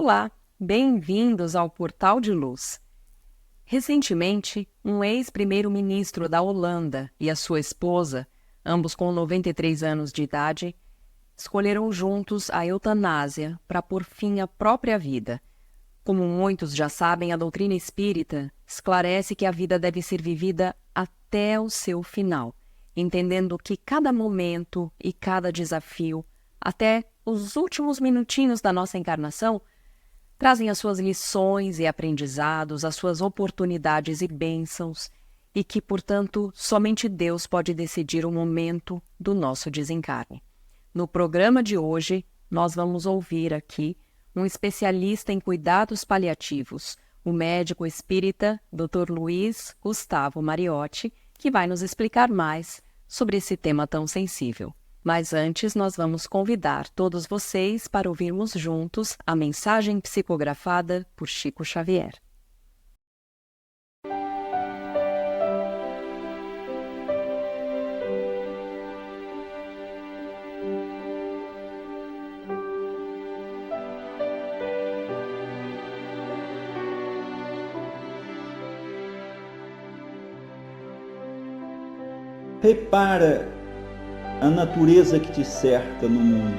Olá, bem-vindos ao Portal de Luz. Recentemente, um ex-primeiro-ministro da Holanda e a sua esposa, ambos com 93 anos de idade, escolheram juntos a eutanásia para pôr fim à própria vida. Como muitos já sabem, a doutrina espírita esclarece que a vida deve ser vivida até o seu final, entendendo que cada momento e cada desafio, até os últimos minutinhos da nossa encarnação, trazem as suas lições e aprendizados, as suas oportunidades e bênçãos, e que, portanto, somente Deus pode decidir o momento do nosso desencarne. No programa de hoje, nós vamos ouvir aqui um especialista em cuidados paliativos, o médico espírita Dr. Luiz Gustavo Mariotti, que vai nos explicar mais sobre esse tema tão sensível. Mas antes, nós vamos convidar todos vocês para ouvirmos juntos a mensagem psicografada por Chico Xavier. Repara a natureza que te cerca no mundo.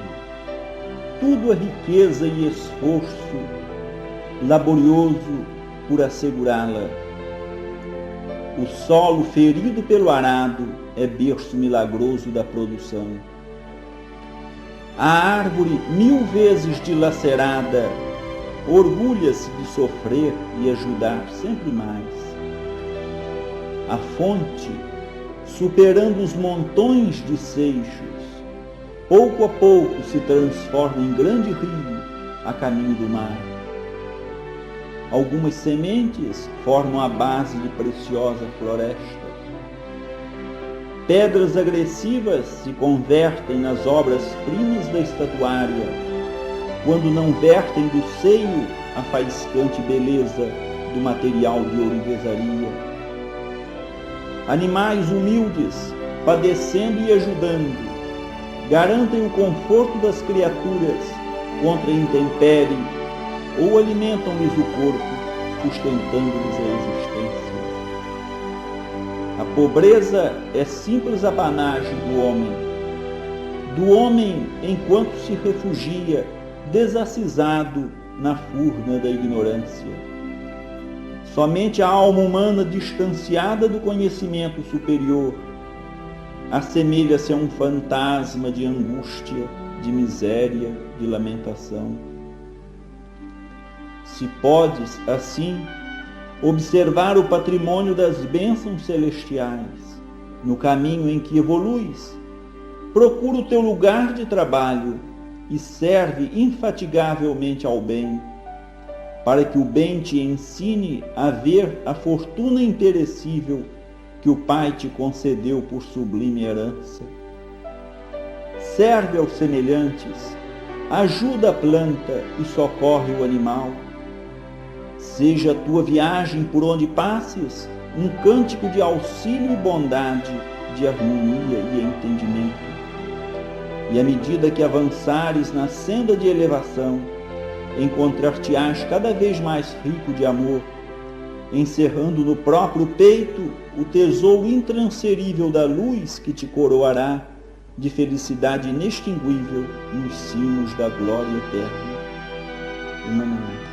Tudo é riqueza e esforço laborioso por assegurá-la. O solo ferido pelo arado é berço milagroso da produção. A árvore 1000 vezes dilacerada orgulha-se de sofrer e ajudar sempre mais. A fonte, superando os montões de seixos, pouco a pouco se transforma em grande rio a caminho do mar. Algumas sementes formam a base de preciosa floresta. Pedras agressivas se convertem nas obras-primas da estatuária, quando não vertem do seio a faiscante beleza do material de ourivesaria. Animais humildes, padecendo e ajudando, garantem o conforto das criaturas contra a intempérie ou alimentam-lhes o corpo, sustentando-lhes a existência. A pobreza é simples apanagem do homem enquanto se refugia, desacisado na furna da ignorância. Somente a alma humana distanciada do conhecimento superior assemelha-se a um fantasma de angústia, de miséria, de lamentação. Se podes, assim, observar o patrimônio das bênçãos celestiais no caminho em que evoluis, procura o teu lugar de trabalho e serve infatigavelmente ao bem, para que o bem te ensine a ver a fortuna imperecível que o Pai te concedeu por sublime herança. Serve aos semelhantes, ajuda a planta e socorre o animal. Seja a tua viagem por onde passes um cântico de auxílio e bondade, de harmonia e entendimento. E à medida que avançares na senda de elevação, encontrar-te-ás cada vez mais rico de amor, encerrando no próprio peito o tesouro intransferível da luz que te coroará de felicidade inextinguível nos cimos da glória eterna. Emmanuel.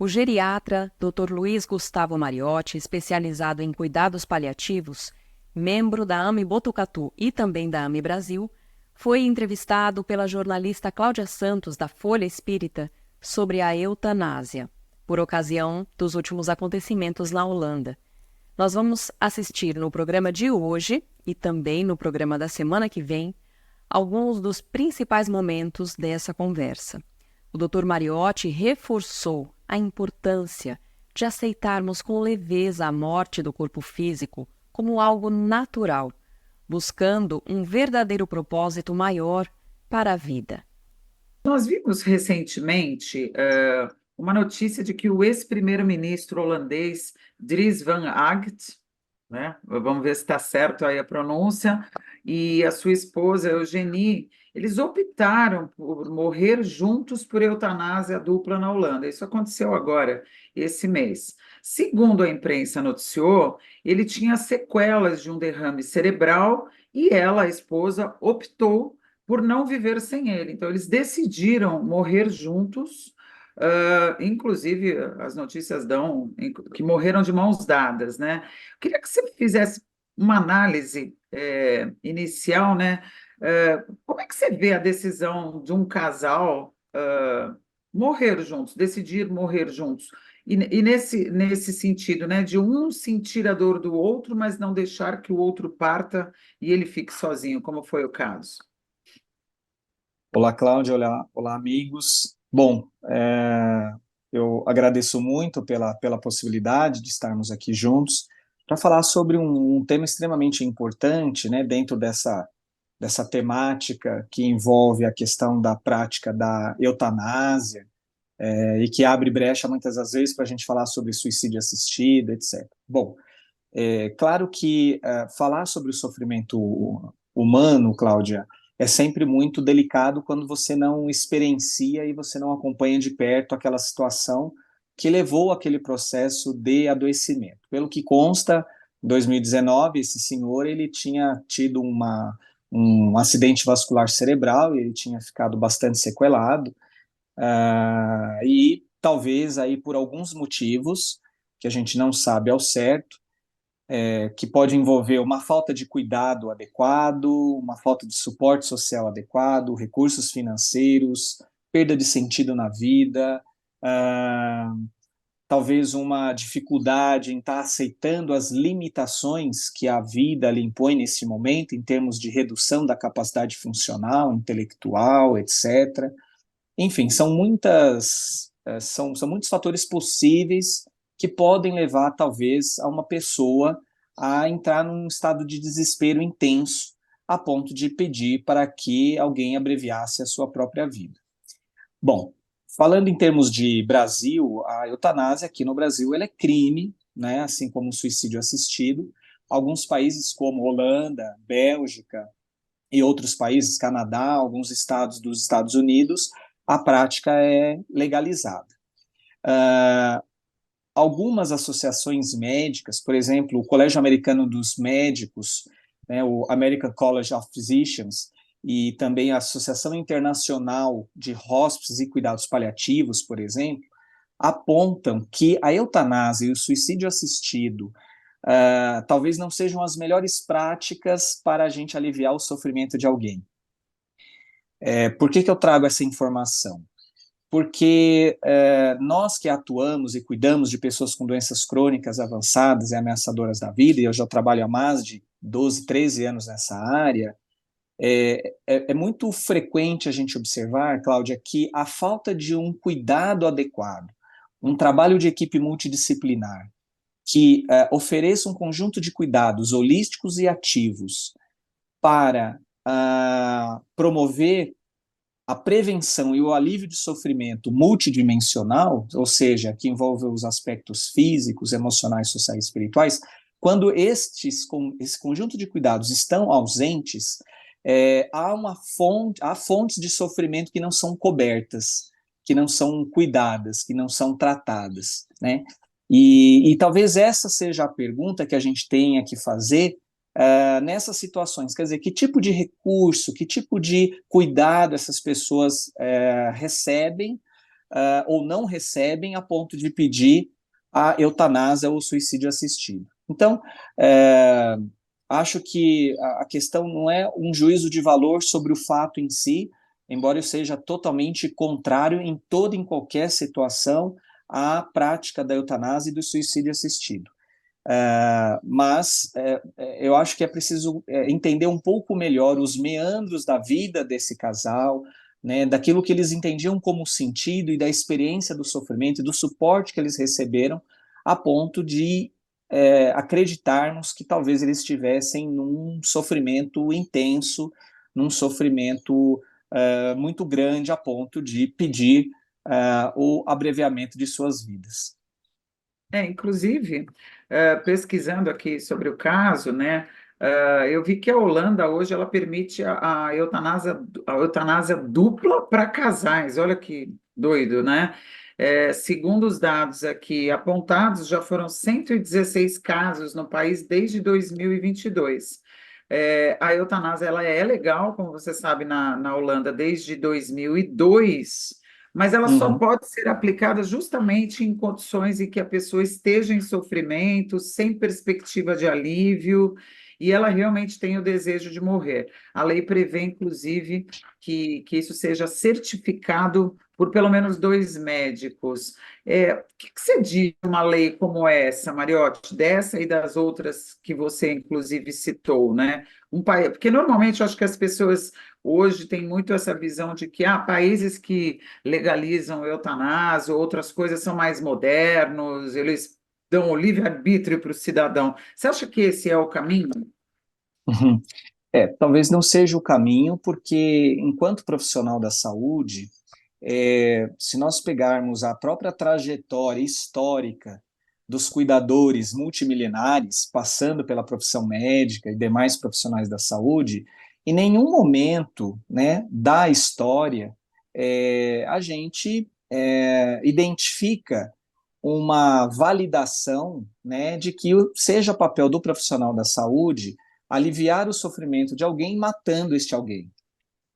O geriatra Dr. Luiz Gustavo Mariotti, especializado em cuidados paliativos, membro da AME Botucatu e também da AME Brasil, foi entrevistado pela jornalista Cláudia Santos, da Folha Espírita, sobre a eutanásia, por ocasião dos últimos acontecimentos na Holanda. Nós vamos assistir no programa de hoje e também no programa da semana que vem alguns dos principais momentos dessa conversa. O Dr. Mariotti reforçou a importância de aceitarmos com leveza a morte do corpo físico como algo natural, buscando um verdadeiro propósito maior para a vida. Nós vimos recentemente uma notícia de que o ex-primeiro-ministro holandês Dries van Acht, né? Vamos ver se está certo aí a pronúncia, e a sua esposa Eugenie, eles optaram por morrer juntos por eutanásia dupla na Holanda. Isso aconteceu agora, esse mês. Segundo a imprensa noticiou, ele tinha sequelas de um derrame cerebral e ela, a esposa, optou por não viver sem ele. Então, eles decidiram morrer juntos. Inclusive, as notícias dão que morreram de mãos dadas, né? Queria que você fizesse uma análise inicial, né? Como é que você vê a decisão de um casal morrer juntos, decidir morrer juntos? E nesse sentido, né, de um sentir a dor do outro, mas não deixar que o outro parta e ele fique sozinho, como foi o caso. Olá, Cláudia, olá, amigos. Bom, eu agradeço muito pela possibilidade de estarmos aqui juntos para falar sobre um tema extremamente importante, né, dentro dessa temática que envolve a questão da prática da eutanásia, e que abre brecha muitas das vezes para a gente falar sobre suicídio assistido, etc. Bom, claro que falar sobre o sofrimento humano, Cláudia, é sempre muito delicado quando você não experiencia e você não acompanha de perto aquela situação que levou aquele processo de adoecimento. Pelo que consta, em 2019, esse senhor ele tinha tido um acidente vascular cerebral, ele tinha ficado bastante sequelado, e talvez aí por alguns motivos que a gente não sabe ao certo, que pode envolver uma falta de cuidado adequado, uma falta de suporte social adequado, recursos financeiros, perda de sentido na vida, talvez uma dificuldade em estar aceitando as limitações que a vida lhe impõe nesse momento, em termos de redução da capacidade funcional, intelectual, etc. Enfim, são muitos fatores possíveis que podem levar, talvez, a uma pessoa a entrar num estado de desespero intenso, a ponto de pedir para que alguém abreviasse a sua própria vida. Bom, falando em termos de Brasil, a eutanásia aqui no Brasil ela é crime, né, assim como o suicídio assistido. Alguns países como Holanda, Bélgica e outros países, Canadá, alguns estados dos Estados Unidos, a prática é legalizada. Algumas associações médicas, por exemplo, o Colégio Americano dos Médicos, né, o American College of Physicians, e também a Associação Internacional de Hóspices e Cuidados Paliativos, por exemplo, apontam que a eutanásia e o suicídio assistido talvez não sejam as melhores práticas para a gente aliviar o sofrimento de alguém. Por que eu trago essa informação? Porque nós que atuamos e cuidamos de pessoas com doenças crônicas avançadas e ameaçadoras da vida, e eu já trabalho há mais de 12, 13 anos nessa área, é muito frequente a gente observar, Cláudia, que a falta de um cuidado adequado, um trabalho de equipe multidisciplinar, que ofereça um conjunto de cuidados holísticos e ativos para promover a prevenção e o alívio de sofrimento multidimensional, ou seja, que envolve os aspectos físicos, emocionais, sociais e espirituais, quando esse conjunto de cuidados estão ausentes, há fontes de sofrimento que não são cobertas, que não são cuidadas, que não são tratadas, né? E talvez essa seja a pergunta que a gente tenha que fazer nessas situações, quer dizer, que tipo de recurso, que tipo de cuidado essas pessoas recebem ou não recebem a ponto de pedir a eutanásia ou o suicídio assistido. Então, acho que a questão não é um juízo de valor sobre o fato em si, embora eu seja totalmente contrário em toda e em qualquer situação à prática da eutanásia e do suicídio assistido. Mas eu acho que é preciso entender um pouco melhor os meandros da vida desse casal, né, daquilo que eles entendiam como sentido e da experiência do sofrimento e do suporte que eles receberam, a ponto de acreditarmos que talvez eles estivessem num sofrimento intenso, num sofrimento muito grande, a ponto de pedir o abreviamento de suas vidas. Inclusive, pesquisando aqui sobre o caso, né, eu vi que a Holanda hoje ela permite a eutanásia dupla para casais. Olha que doido, né? Segundo os dados aqui apontados, já foram 116 casos no país desde 2022. A eutanásia ela é legal, como você sabe, na Holanda desde 2002. Mas ela só Uhum. pode ser aplicada justamente em condições em que a pessoa esteja em sofrimento, sem perspectiva de alívio, e ela realmente tem o desejo de morrer. A lei prevê, inclusive, que isso seja certificado por pelo menos 2 médicos. O que você diz de uma lei como essa, Mariotti, dessa e das outras que você, inclusive, citou, né? Porque normalmente eu acho que as pessoas hoje têm muito essa visão de que países que legalizam eutanásia, outras coisas são mais modernos, eles dão o livre-arbítrio para o cidadão. Você acha que esse é o caminho? Uhum. Talvez não seja o caminho, porque enquanto profissional da saúde, se nós pegarmos a própria trajetória histórica dos cuidadores multimilenares, passando pela profissão médica e demais profissionais da saúde, em nenhum momento, né, da história a gente identifica uma validação, né, de que seja papel do profissional da saúde aliviar o sofrimento de alguém matando este alguém,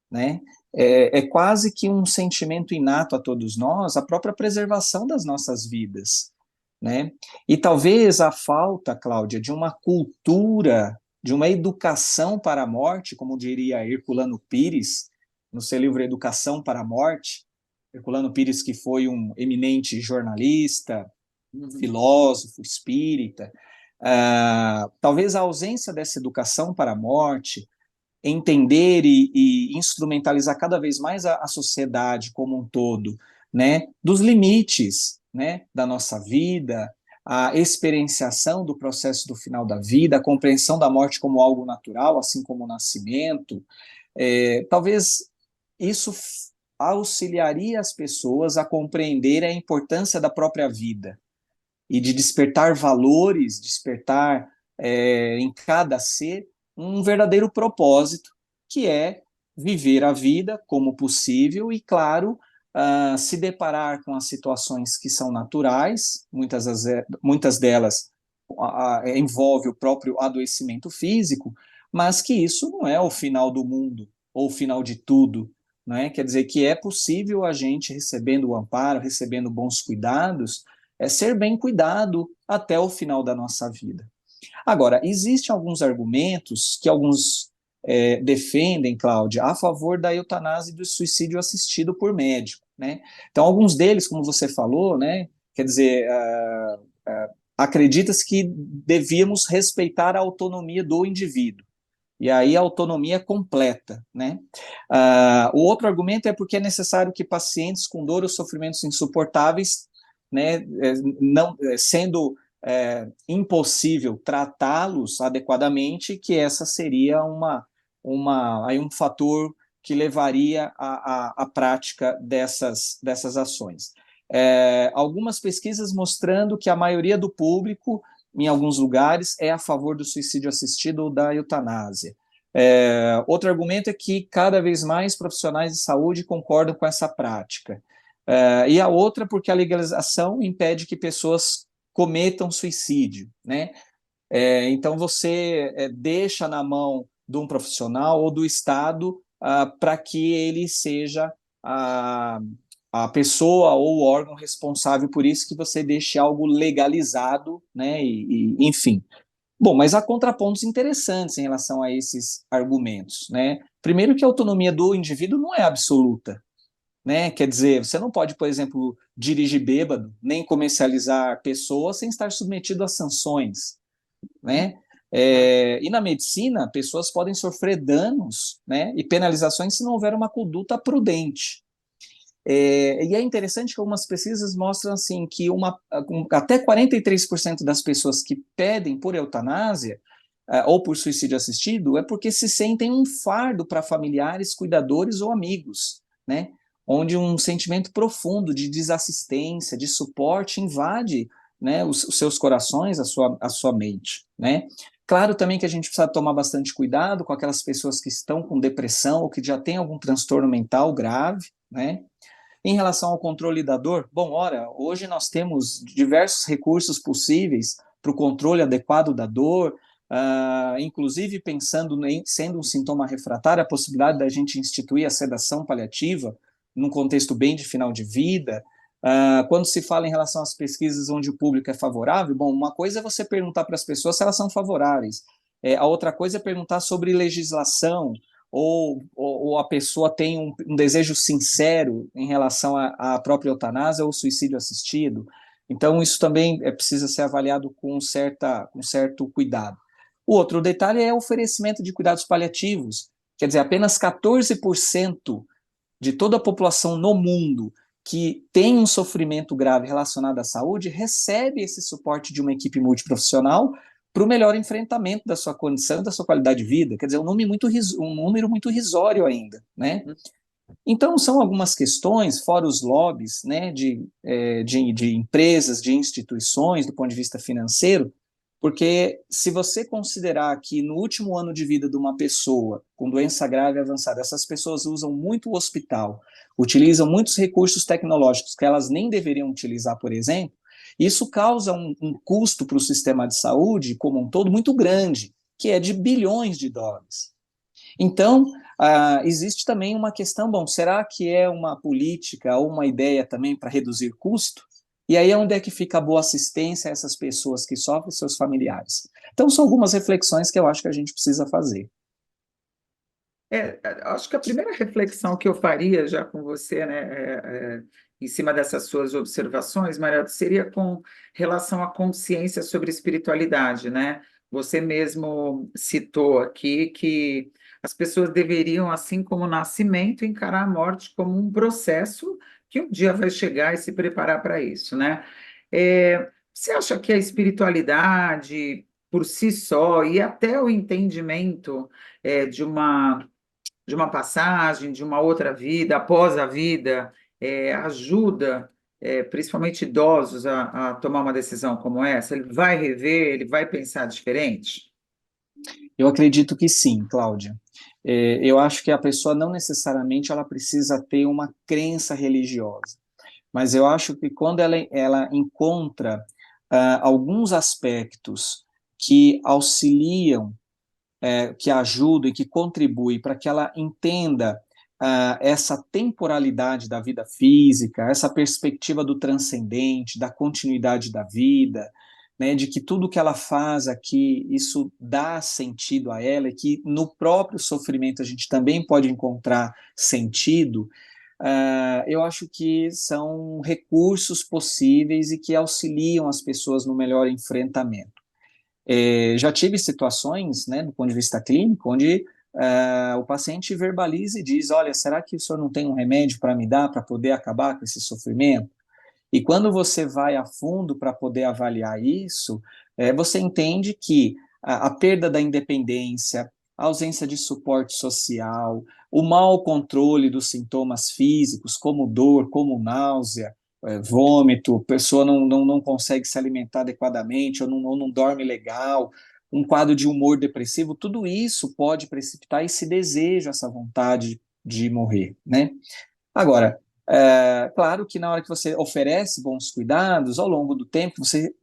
né? É quase que um sentimento inato a todos nós, a própria preservação das nossas vidas, né? E talvez a falta, Cláudia, de uma cultura, de uma educação para a morte, como diria Herculano Pires, no seu livro Educação para a Morte, Herculano Pires, que foi um eminente jornalista, Uhum. filósofo, espírita, talvez a ausência dessa educação para a morte, entender e instrumentalizar cada vez mais a sociedade como um todo, né, dos limites, né, da nossa vida, a experienciação do processo do final da vida, a compreensão da morte como algo natural, assim como o nascimento, talvez isso auxiliaria as pessoas a compreender a importância da própria vida e de despertar valores, despertar em cada ser um verdadeiro propósito, que é viver a vida como possível e, claro, se deparar com as situações que são naturais, muitas delas envolve o próprio adoecimento físico, mas que isso não é o final do mundo ou o final de tudo, não é? Quer dizer que é possível a gente, recebendo o amparo, recebendo bons cuidados, ser bem cuidado até o final da nossa vida. Agora, existem alguns argumentos que alguns defendem, Cláudia, a favor da eutanásia e do suicídio assistido por médico, né? Então, alguns deles, como você falou, né, quer dizer, acredita-se que devíamos respeitar a autonomia do indivíduo. E aí a autonomia completa, né? O outro argumento é porque é necessário que pacientes com dor ou sofrimentos insuportáveis, né, não sendo impossível tratá-los adequadamente, que essa seria aí um fator que levaria à prática dessas ações. Algumas pesquisas mostrando que a maioria do público, em alguns lugares, é a favor do suicídio assistido ou da eutanásia. Outro argumento é que cada vez mais profissionais de saúde concordam com essa prática. E a outra porque a legalização impede que pessoas cometam suicídio, né? Então você deixa na mão de um profissional ou do Estado para que ele seja a pessoa ou o órgão responsável por isso, que você deixe algo legalizado, né? Enfim. Bom, mas há contrapontos interessantes em relação a esses argumentos, né? Primeiro que a autonomia do indivíduo não é absoluta, né? Quer dizer, você não pode, por exemplo, dirigir bêbado, nem comercializar pessoas sem estar submetido a sanções, né? E na medicina, pessoas podem sofrer danos, né, e penalizações se não houver uma conduta prudente. E é interessante que algumas pesquisas mostram assim que até 43% das pessoas que pedem por eutanásia ou por suicídio assistido é porque se sentem um fardo para familiares, cuidadores ou amigos, né? Onde um sentimento profundo de desassistência, de suporte invade, né, os seus corações, a sua mente, né? Claro também que a gente precisa tomar bastante cuidado com aquelas pessoas que estão com depressão ou que já têm algum transtorno mental grave, né? Em relação ao controle da dor, bom, ora, hoje nós temos diversos recursos possíveis para o controle adequado da dor, inclusive pensando em sendo um sintoma refratário, a possibilidade da gente instituir a sedação paliativa num contexto bem de final de vida. Quando se fala em relação às pesquisas onde o público é favorável, bom, uma coisa é você perguntar para as pessoas se elas são favoráveis, a outra coisa é perguntar sobre legislação, ou a pessoa tem um desejo sincero em relação à própria eutanásia ou suicídio assistido. Então, isso também precisa ser avaliado com certo cuidado. O outro detalhe é o oferecimento de cuidados paliativos. Quer dizer, apenas 14% de toda a população no mundo que tem um sofrimento grave relacionado à saúde recebe esse suporte de uma equipe multiprofissional para o melhor enfrentamento da sua condição e da sua qualidade de vida. Quer dizer, um número muito risório ainda, né? Então, são algumas questões, fora os lobbies, né, de empresas, de instituições, do ponto de vista financeiro, porque se você considerar que no último ano de vida de uma pessoa com doença grave e avançada, essas pessoas usam muito o hospital, utilizam muitos recursos tecnológicos que elas nem deveriam utilizar, por exemplo, isso causa um custo para o sistema de saúde como um todo muito grande, que é de bilhões de dólares. Então, existe também uma questão, bom, será que é uma política ou uma ideia também para reduzir custo? E aí é onde é que fica a boa assistência a essas pessoas que sofrem, seus familiares? Então, são algumas reflexões que eu acho que a gente precisa fazer. Acho que a primeira reflexão que eu faria já com você, né, em cima dessas suas observações, Maria, seria com relação à consciência sobre espiritualidade, né? Você mesmo citou aqui que as pessoas deveriam, assim como o nascimento, encarar a morte como um processo que um dia vai chegar e se preparar para isso, né? Você acha que a espiritualidade, por si só, e até o entendimento de uma passagem, de uma outra vida, após a vida, ajuda, principalmente idosos, a tomar uma decisão como essa? Ele vai rever, ele vai pensar diferente? Eu acredito que sim, Cláudia. Eu acho que a pessoa não necessariamente ela precisa ter uma crença religiosa, mas eu acho que quando ela encontra alguns aspectos que auxiliam, que ajudam e que contribuem para que ela entenda essa temporalidade da vida física, essa perspectiva do transcendente, da continuidade da vida, né, de que tudo que ela faz aqui, isso dá sentido a ela, e que no próprio sofrimento a gente também pode encontrar sentido. Eu acho que são recursos possíveis e que auxiliam as pessoas no melhor enfrentamento. Já tive situações, né, do ponto de vista clínico, onde o paciente verbaliza e diz: olha, será que o senhor não tem um remédio para me dar para poder acabar com esse sofrimento? E quando você vai a fundo para poder avaliar isso, você entende que a perda da independência, a ausência de suporte social, o mau controle dos sintomas físicos, como dor, como náusea, vômito, a pessoa não consegue se alimentar adequadamente, ou não dorme legal, um quadro de humor depressivo, tudo isso pode precipitar esse desejo, essa vontade de morrer, né? Agora, claro que na hora que você oferece bons cuidados, ao longo do tempo, você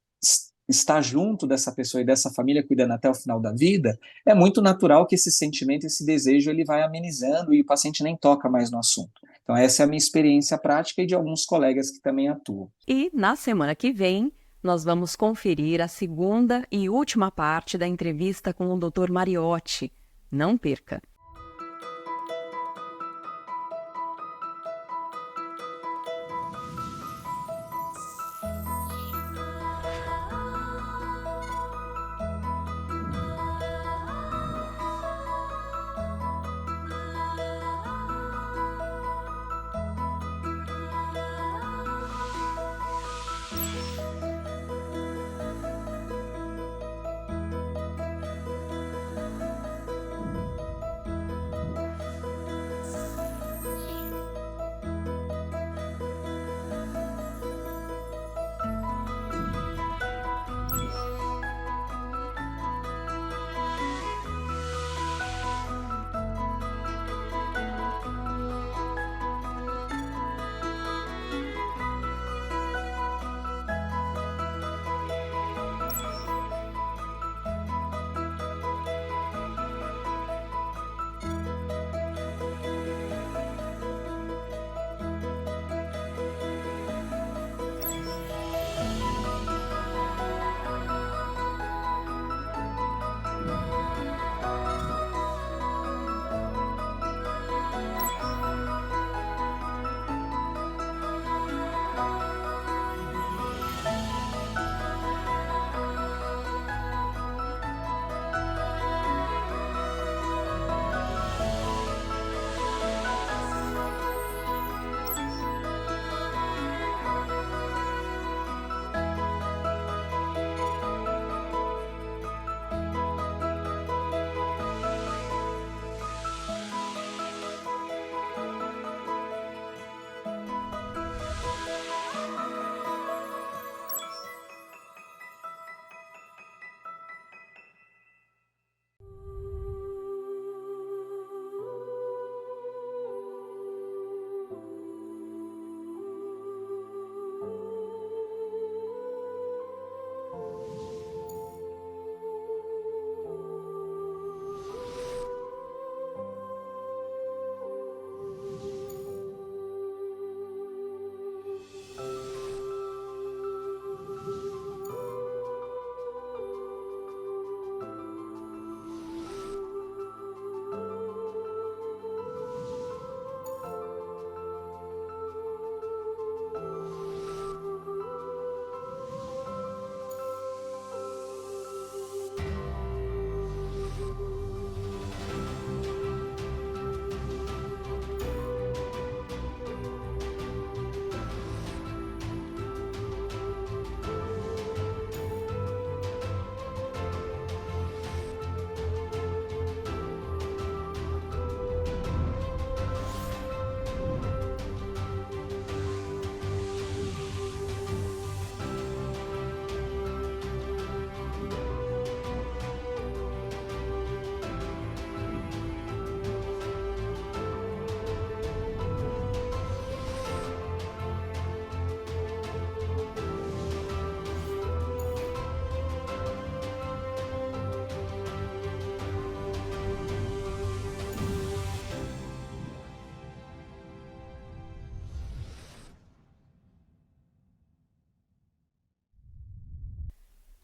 está junto dessa pessoa e dessa família, cuidando até o final da vida, é muito natural que esse sentimento, esse desejo, ele vai amenizando e o paciente nem toca mais no assunto. Então, essa é a minha experiência prática e de alguns colegas que também atuam. E na semana que vem, nós vamos conferir a segunda e última parte da entrevista com o Dr. Mariotti. Não perca!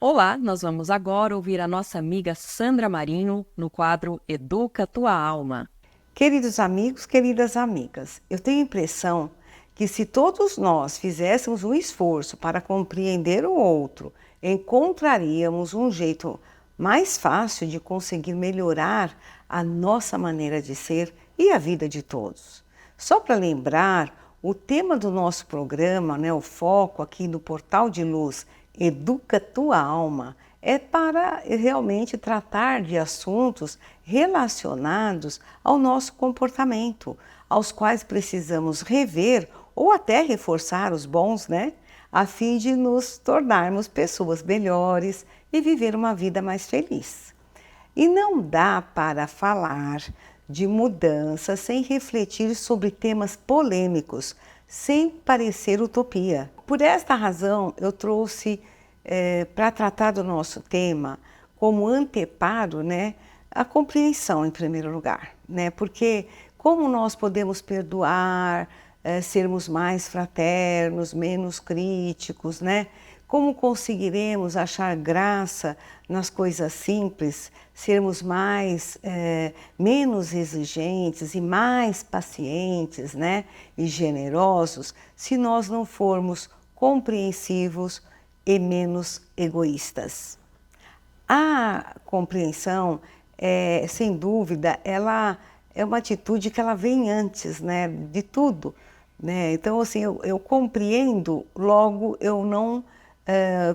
Olá, nós vamos agora ouvir a nossa amiga Sandra Marinho no quadro Educa Tua Alma. Queridos amigos, queridas amigas, eu tenho a impressão que se todos nós fizéssemos um esforço para compreender o outro, encontraríamos um jeito mais fácil de conseguir melhorar a nossa maneira de ser e a vida de todos. Só para lembrar, o tema do nosso programa, o foco aqui no Portal de Luz, Educa Tua Alma, é para realmente tratar de assuntos relacionados ao nosso comportamento, aos quais precisamos rever ou até reforçar os bons, a fim de nos tornarmos pessoas melhores e viver uma vida mais feliz. E não dá para falar de mudança sem refletir sobre temas polêmicos, sem parecer utopia. Por esta razão, eu trouxe para tratar do nosso tema como anteparo, a compreensão em primeiro lugar, porque como nós podemos perdoar, sermos mais fraternos, menos críticos, né? Como conseguiremos achar graça nas coisas simples, sermos menos exigentes e mais pacientes, né? E generosos, se nós não formos compreensivos e menos egoístas. A compreensão, sem dúvida, ela é uma atitude que ela vem antes, né, de tudo, né? Então, assim, eu compreendo, logo eu não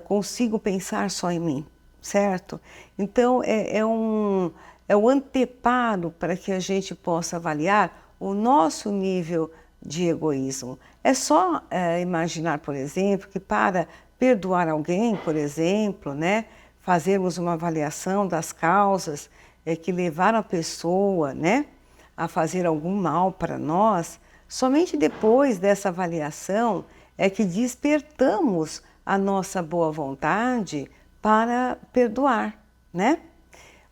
consigo pensar só em mim, certo? Então, é o anteparo para que a gente possa avaliar o nosso nível de egoísmo. É só imaginar, por exemplo, que para perdoar alguém, por exemplo, né, fazermos uma avaliação das causas que levaram a pessoa, né, a fazer algum mal para nós, somente depois dessa avaliação é que despertamos a nossa boa vontade para perdoar, né?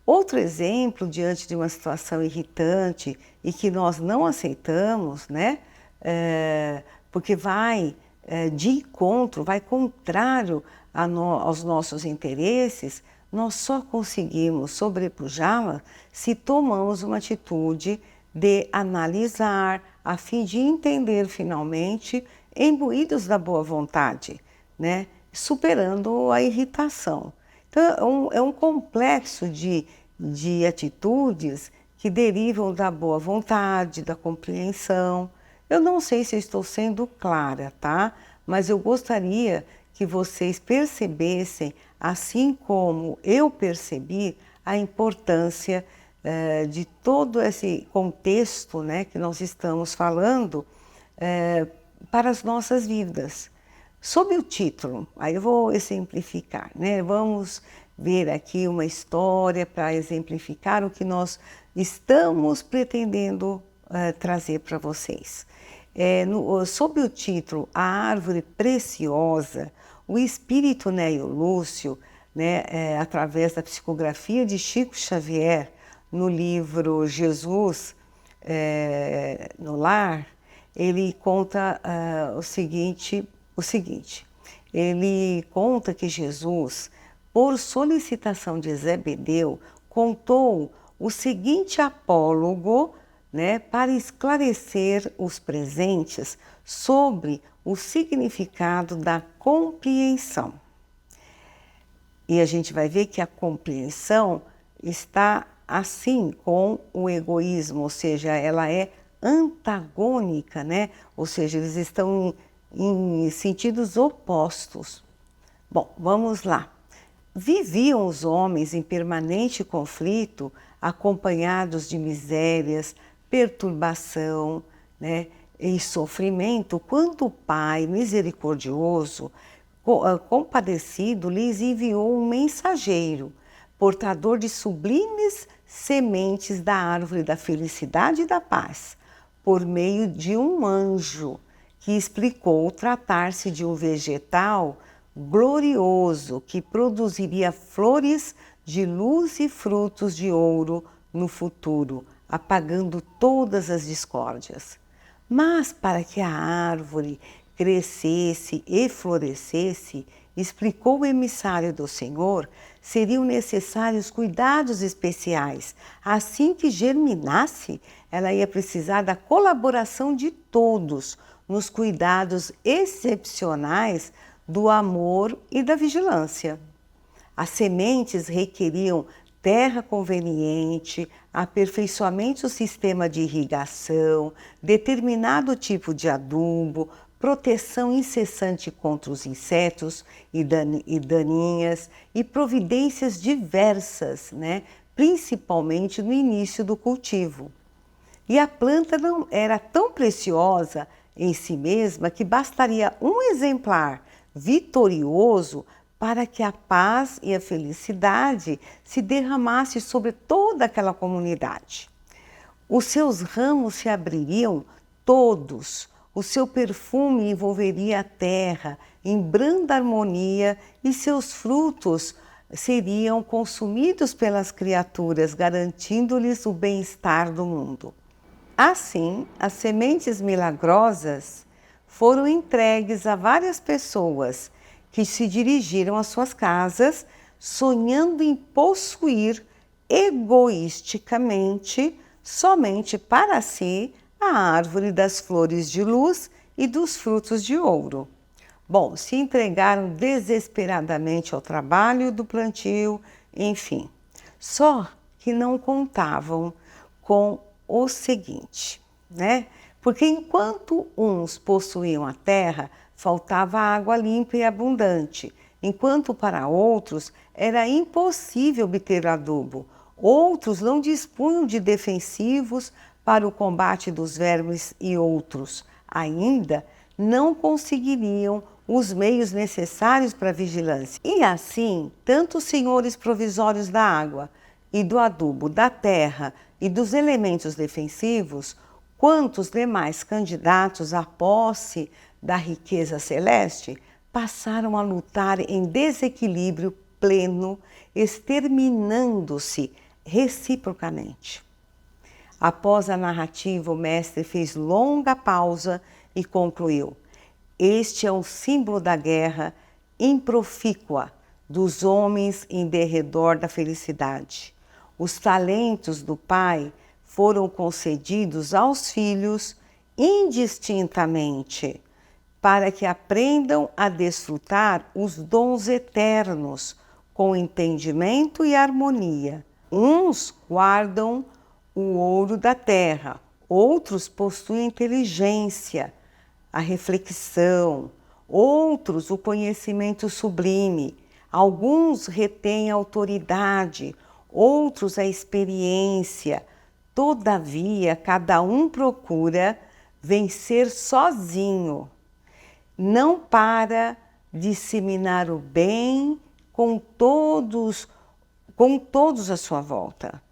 Outro exemplo, diante de uma situação irritante e que nós não aceitamos, né? Porque vai de encontro, vai contrário aos nossos interesses, nós só conseguimos sobrepujá-la se tomamos uma atitude de analisar, a fim de entender finalmente, imbuídos da boa vontade, né? Superando a irritação. Então, é um complexo de atitudes que derivam da boa vontade, da compreensão. Eu não sei se estou sendo clara, tá? Mas eu gostaria que vocês percebessem, assim como eu percebi, a importância de todo esse contexto, né, que nós estamos falando para as nossas vidas. Sob o título, aí eu vou exemplificar, né? Vamos ver aqui uma história para exemplificar o que nós estamos pretendendo trazer para vocês. Sob o título A Árvore Preciosa, o espírito Nélio Lúcio, né, através da psicografia de Chico Xavier, no livro Jesus no Lar, ele conta o seguinte, ele conta que Jesus, por solicitação de Zebedeu, contou o seguinte apólogo, né, para esclarecer os presentes sobre o significado da compreensão. E a gente vai ver que a compreensão está assim com o egoísmo, ou seja, ela é antagônica, né? Ou seja, eles estão em sentidos opostos. Bom, vamos lá. Viviam os homens em permanente conflito, acompanhados de misérias, perturbação, né, e sofrimento, quando o Pai misericordioso, compadecido, lhes enviou um mensageiro, portador de sublimes sementes da árvore da felicidade e da paz, por meio de um anjo que explicou tratar-se de um vegetal glorioso que produziria flores de luz e frutos de ouro no futuro, apagando todas as discórdias. Mas para que a árvore crescesse e florescesse, explicou o emissário do Senhor, seriam necessários cuidados especiais. Assim que germinasse, ela ia precisar da colaboração de todos nos cuidados excepcionais do amor e da vigilância. As sementes requeriam terra conveniente, aperfeiçoamento do sistema de irrigação, determinado tipo de adubo, proteção incessante contra os insetos e daninhas e providências diversas, né? Principalmente no início do cultivo. E a planta não era tão preciosa em si mesma que bastaria um exemplar vitorioso para que a paz e a felicidade se derramasse sobre toda aquela comunidade. Os seus ramos se abririam todos, o seu perfume envolveria a terra em branda harmonia e seus frutos seriam consumidos pelas criaturas, garantindo-lhes o bem-estar do mundo. Assim, as sementes milagrosas foram entregues a várias pessoas que se dirigiram às suas casas, sonhando em possuir egoisticamente, somente para si, a árvore das flores de luz e dos frutos de ouro. Bom, se entregaram desesperadamente ao trabalho do plantio, enfim. Só que não contavam com o seguinte, né? Porque enquanto uns possuíam a terra, faltava água limpa e abundante, enquanto para outros era impossível obter adubo. Outros não dispunham de defensivos para o combate dos vermes e outros ainda não conseguiriam os meios necessários para a vigilância. E assim, tanto os senhores provisórios da água e do adubo, da terra e dos elementos defensivos, quanto os demais candidatos à posse da riqueza celeste, passaram a lutar em desequilíbrio pleno, exterminando-se reciprocamente. Após a narrativa, o mestre fez longa pausa e concluiu: este é um símbolo da guerra improfícua dos homens em derredor da felicidade. Os talentos do Pai foram concedidos aos filhos indistintamente, para que aprendam a desfrutar os dons eternos com entendimento e harmonia. Uns guardam o ouro da terra, outros possuem inteligência, a reflexão, outros o conhecimento sublime, alguns retêm a autoridade, outros a experiência. Todavia, cada um procura vencer sozinho, não para disseminar o bem com todos à sua volta,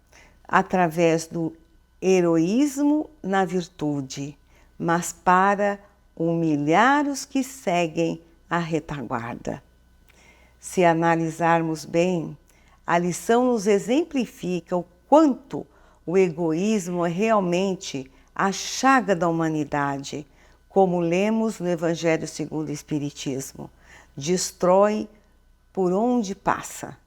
através do heroísmo na virtude, mas para humilhar os que seguem a retaguarda. Se analisarmos bem, a lição nos exemplifica o quanto o egoísmo é realmente a chaga da humanidade, como lemos no Evangelho segundo o Espiritismo. Destrói por onde passa.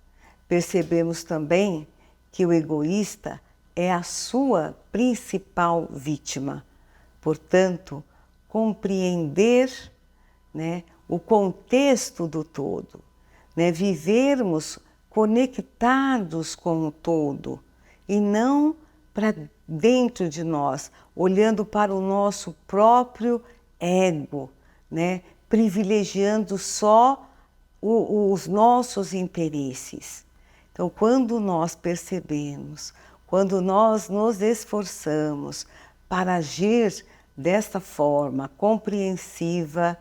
Percebemos também que o egoísta é a sua principal vítima. Portanto, compreender, né, o contexto do todo, né, vivermos conectados com o todo e não para dentro de nós, olhando para o nosso próprio ego, né, privilegiando só os nossos interesses. Então, quando nós percebemos, quando nós nos esforçamos para agir desta forma compreensiva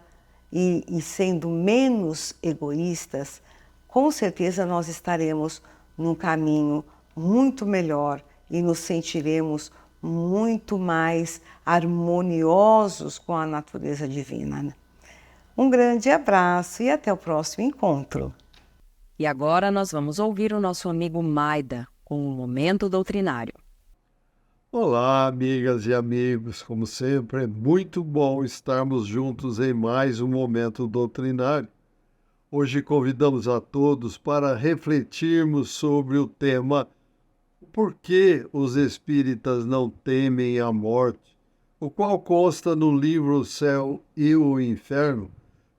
e sendo menos egoístas, com certeza nós estaremos num caminho muito melhor e nos sentiremos muito mais harmoniosos com a natureza divina. Um grande abraço e até o próximo encontro. E agora nós vamos ouvir o nosso amigo Maida com o Momento Doutrinário. Olá, amigas e amigos. Como sempre, é muito bom estarmos juntos em mais um Momento Doutrinário. Hoje convidamos a todos para refletirmos sobre o tema Por que os espíritas não temem a morte, o qual consta no livro O Céu e o Inferno,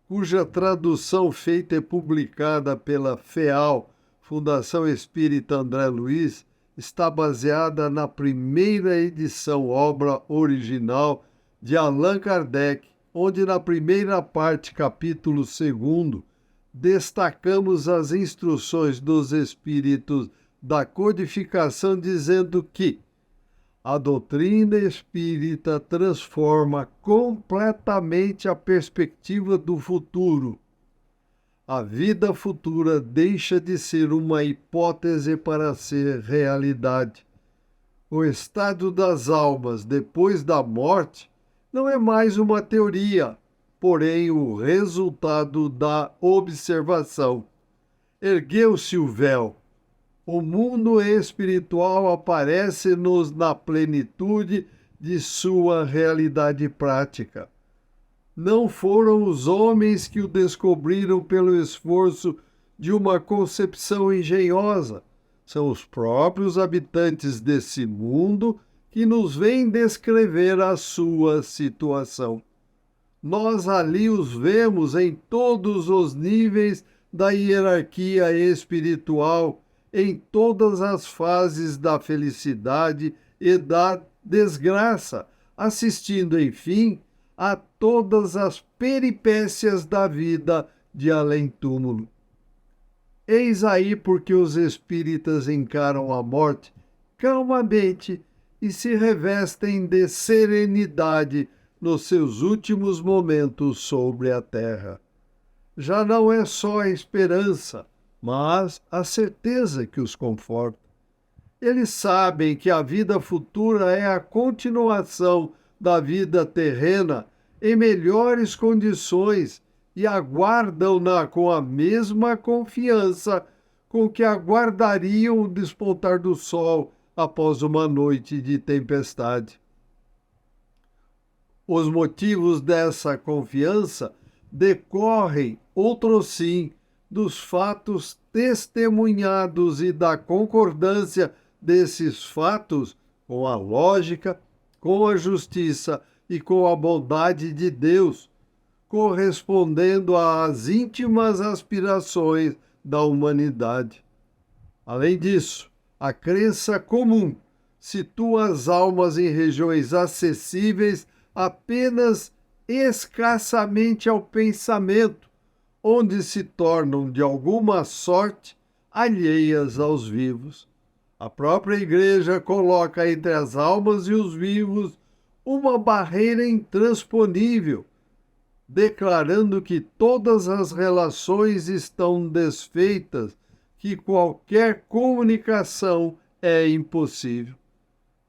cuja tradução feita e publicada pela FEAL, Fundação Espírita André Luiz, está baseada na primeira edição obra original de Allan Kardec, onde na primeira parte, capítulo 2º, destacamos as instruções dos espíritos da codificação dizendo que a doutrina espírita transforma completamente a perspectiva do futuro. A vida futura deixa de ser uma hipótese para ser realidade. O estado das almas depois da morte não é mais uma teoria, porém o resultado da observação. Ergueu-se o véu. O mundo espiritual aparece-nos na plenitude de sua realidade prática. Não foram os homens que o descobriram pelo esforço de uma concepção engenhosa. São os próprios habitantes desse mundo que nos vêm descrever a sua situação. Nós ali os vemos em todos os níveis da hierarquia espiritual, em todas as fases da felicidade e da desgraça, assistindo, enfim, a todas as peripécias da vida de além-túmulo. Eis aí porque os espíritas encaram a morte calmamente e se revestem de serenidade nos seus últimos momentos sobre a terra. Já não é só a esperança, mas a certeza que os conforta. Eles sabem que a vida futura é a continuação da vida terrena em melhores condições e aguardam-na com a mesma confiança com que aguardariam o despontar do sol após uma noite de tempestade. Os motivos dessa confiança decorrem, outrossim, dos fatos testemunhados e da concordância desses fatos com a lógica, com a justiça e com a bondade de Deus, correspondendo às íntimas aspirações da humanidade. Além disso, a crença comum situa as almas em regiões acessíveis apenas escassamente ao pensamento, onde se tornam de alguma sorte alheias aos vivos. A própria Igreja coloca entre as almas e os vivos uma barreira intransponível, declarando que todas as relações estão desfeitas, que qualquer comunicação é impossível.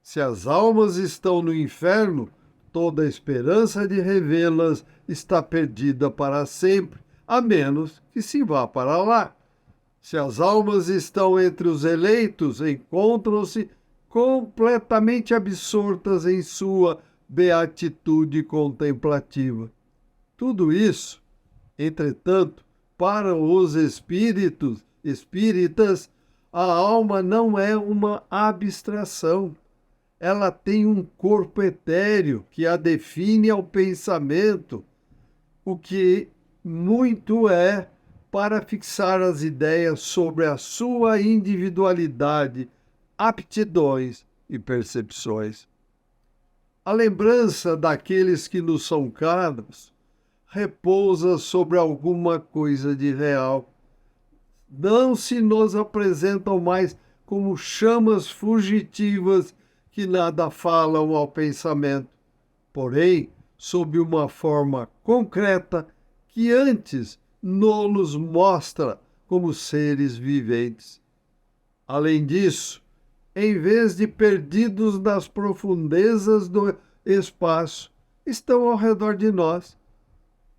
Se as almas estão no inferno, toda a esperança de revê-las está perdida para sempre, a menos que se vá para lá. Se as almas estão entre os eleitos, encontram-se completamente absortas em sua beatitude contemplativa. Tudo isso, entretanto, para os espíritas, a alma não é uma abstração. Ela tem um corpo etéreo que a define ao pensamento, o que muito é para fixar as ideias sobre a sua individualidade, aptidões e percepções. A lembrança daqueles que nos são caros repousa sobre alguma coisa de real. Não se nos apresentam mais como chamas fugitivas que nada falam ao pensamento, porém, sob uma forma concreta que antes nos mostra como seres viventes. Além disso, em vez de perdidos nas profundezas do espaço, estão ao redor de nós.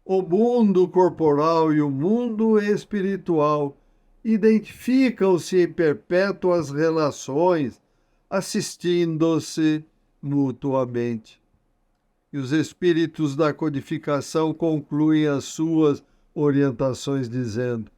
O mundo corporal e o mundo espiritual identificam-se em perpétuas relações, assistindo-se mutuamente. E os espíritos da codificação concluem as suas orientações dizendo: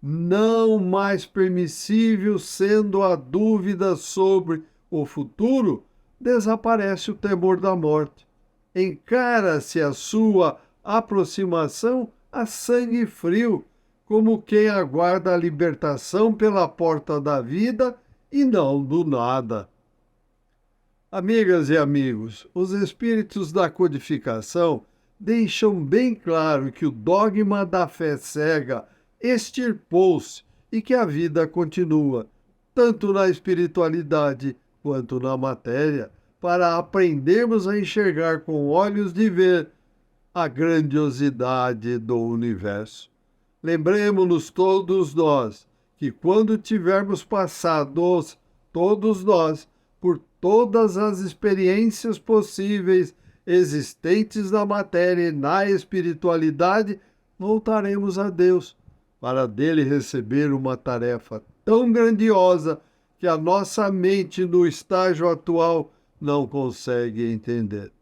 não mais permissível sendo a dúvida sobre o futuro, desaparece o temor da morte. Encara-se a sua aproximação a sangue frio, como quem aguarda a libertação pela porta da vida e não do nada. Amigas e amigos, os espíritos da codificação deixam bem claro que o dogma da fé cega extirpou-se e que a vida continua, tanto na espiritualidade quanto na matéria, para aprendermos a enxergar com olhos de ver a grandiosidade do universo. Lembremos-nos todos nós que quando tivermos passado, todos nós, por todas as experiências possíveis existentes na matéria e na espiritualidade, voltaremos a Deus, para dele receber uma tarefa tão grandiosa que a nossa mente no estágio atual não consegue entender.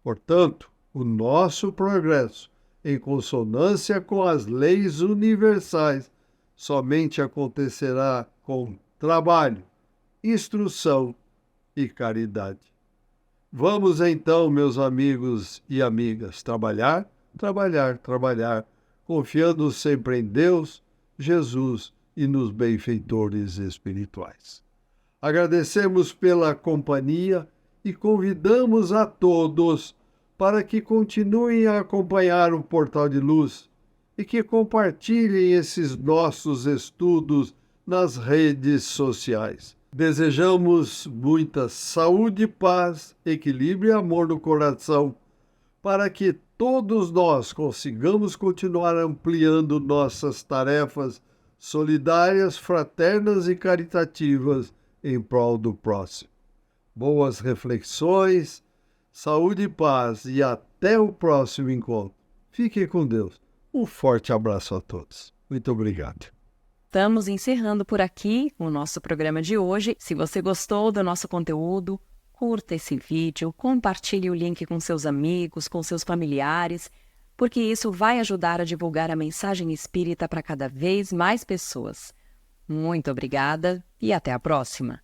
Portanto, o nosso progresso, em consonância com as leis universais, somente acontecerá com trabalho, instrução e caridade. Vamos então, meus amigos e amigas, trabalhar, trabalhar, trabalhar, confiando sempre em Deus, Jesus e nos benfeitores espirituais. Agradecemos pela companhia e convidamos a todos para que continuem a acompanhar o Portal de Luz e que compartilhem esses nossos estudos nas redes sociais. Desejamos muita saúde, paz, equilíbrio e amor no coração, para que todos nós consigamos continuar ampliando nossas tarefas solidárias, fraternas e caritativas em prol do próximo. Boas reflexões, saúde e paz e até o próximo encontro. Fiquem com Deus. Um forte abraço a todos. Muito obrigado. Estamos encerrando por aqui o nosso programa de hoje. Se você gostou do nosso conteúdo, curta esse vídeo, compartilhe o link com seus amigos, com seus familiares, porque isso vai ajudar a divulgar a mensagem espírita para cada vez mais pessoas. Muito obrigada e até a próxima!